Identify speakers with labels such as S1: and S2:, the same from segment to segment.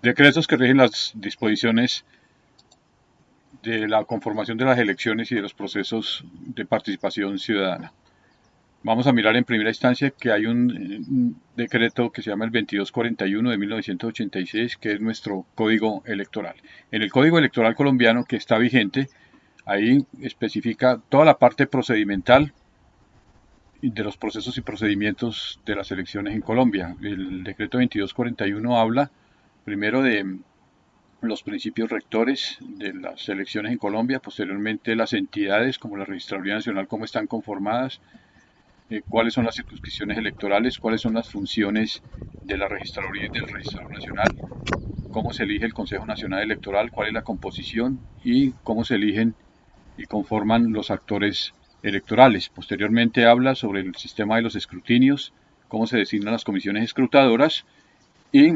S1: Decretos que rigen las disposiciones de la conformación de las elecciones y de los procesos de participación ciudadana. Vamos a mirar en primera instancia que hay un decreto que se llama el 2241 de 1986, que es nuestro código electoral. En el código electoral colombiano que está vigente, ahí especifica toda la parte procedimental de los procesos y procedimientos de las elecciones en Colombia. El decreto 2241 habla primero de los principios rectores de las elecciones en Colombia, posteriormente las entidades como la Registraduría Nacional, cómo están conformadas, cuáles son las circunscripciones electorales, cuáles son las funciones de la Registraduría y del Registrador Nacional, cómo se elige el Consejo Nacional Electoral, cuál es la composición y cómo se eligen y conforman los actores electorales. Posteriormente habla sobre el sistema de los escrutinios, cómo se designan las comisiones escrutadoras y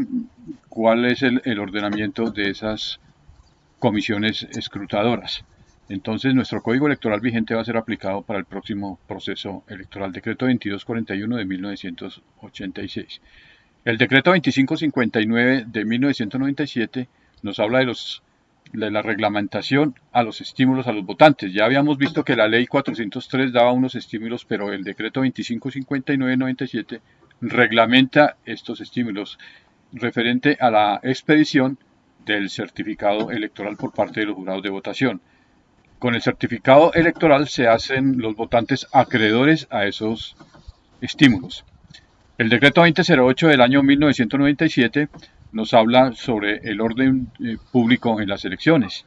S1: cuál es el ordenamiento de esas comisiones escrutadoras. Entonces, nuestro código electoral vigente va a ser aplicado para el próximo proceso electoral. Decreto 2241 de 1986. El decreto 2559 de 1997 nos habla de la reglamentación a los estímulos a los votantes. Ya habíamos visto que la ley 403 daba unos estímulos, pero el decreto 2559 de 97 reglamenta estos estímulos referente a la expedición del certificado electoral por parte de los jurados de votación. Con el certificado electoral se hacen los votantes acreedores a esos estímulos. El decreto 2008 del año 1997 nos habla sobre el orden público en las elecciones.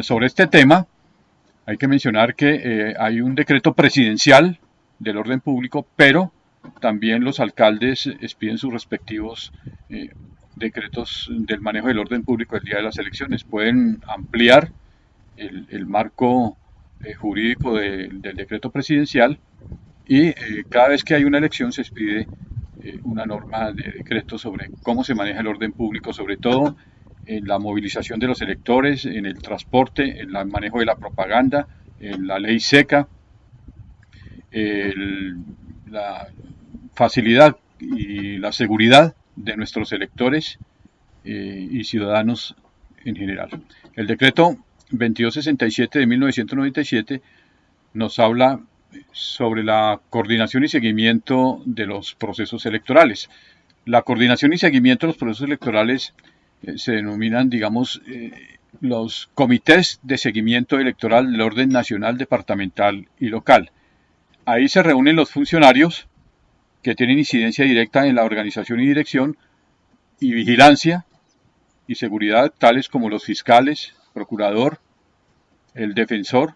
S1: Sobre este tema hay que mencionar que hay un decreto presidencial del orden público, pero también los alcaldes expiden sus respectivos decretos del manejo del orden público el día de las elecciones. Pueden ampliar el marco jurídico del decreto presidencial y cada vez que hay una elección se expide una norma de decreto sobre cómo se maneja el orden público, sobre todo en la movilización de los electores, en el transporte, en el manejo de la propaganda, en la ley seca, la facilidad y la seguridad de nuestros electores y ciudadanos en general. El decreto 2267 de 1997 nos habla sobre la coordinación y seguimiento de los procesos electorales. La coordinación y seguimiento de los procesos electorales se denominan, digamos, los comités de seguimiento electoral del orden nacional, departamental y local. Ahí se reúnen los funcionarios que tienen incidencia directa en la organización y dirección y vigilancia y seguridad, tales como los fiscales, procurador, el defensor,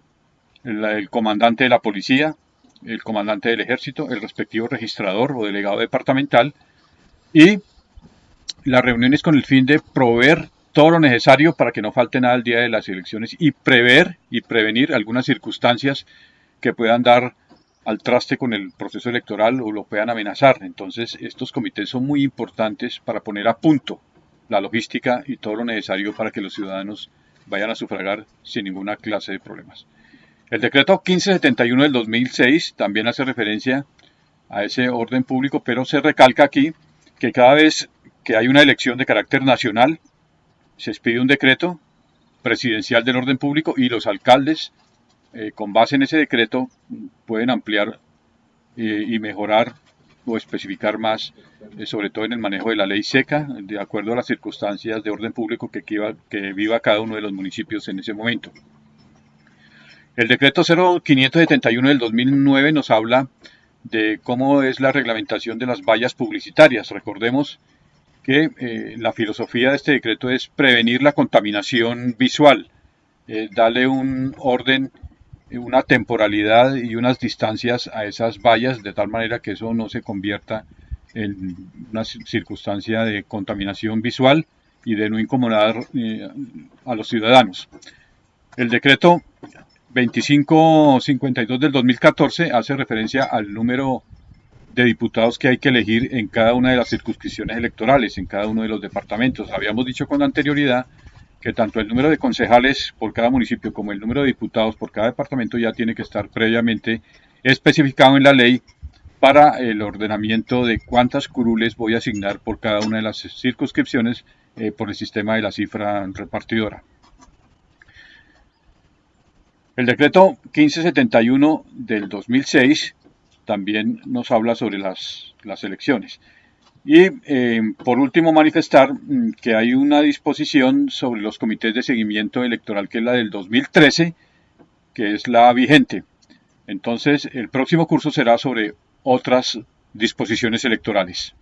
S1: el comandante de la policía, el comandante del ejército, el respectivo registrador o delegado departamental, y las reuniones con el fin de proveer todo lo necesario para que no falte nada el día de las elecciones y prever y prevenir algunas circunstancias que puedan dar al traste con el proceso electoral o lo puedan amenazar. Entonces, estos comités son muy importantes para poner a punto la logística y todo lo necesario para que los ciudadanos vayan a sufragar sin ninguna clase de problemas. El decreto 1571 del 2006 también hace referencia a ese orden público, pero se recalca aquí que cada vez que hay una elección de carácter nacional, se expide un decreto presidencial del orden público y los alcaldes, con base en ese decreto, pueden ampliar y mejorar o especificar más, sobre todo en el manejo de la ley seca, de acuerdo a las circunstancias de orden público que viva cada uno de los municipios en ese momento. El decreto 0571 del 2009 nos habla de cómo es la reglamentación de las vallas publicitarias. Recordemos que la filosofía de este decreto es prevenir la contaminación visual, darle un orden, una temporalidad y unas distancias a esas vallas de tal manera que eso no se convierta en una circunstancia de contaminación visual y de no incomodar a los ciudadanos. El decreto 2552 del 2014 hace referencia al número de diputados que hay que elegir en cada una de las circunscripciones electorales, en cada uno de los departamentos. Habíamos dicho con anterioridad que tanto el número de concejales por cada municipio como el número de diputados por cada departamento ya tiene que estar previamente especificado en la ley para el ordenamiento de cuántas curules voy a asignar por cada una de las circunscripciones por el sistema de la cifra repartidora. El decreto 1571 del 2006 también nos habla sobre las elecciones. Y por último manifestar que hay una disposición sobre los comités de seguimiento electoral que es la del 2013, que es la vigente. Entonces el próximo curso será sobre otras disposiciones electorales.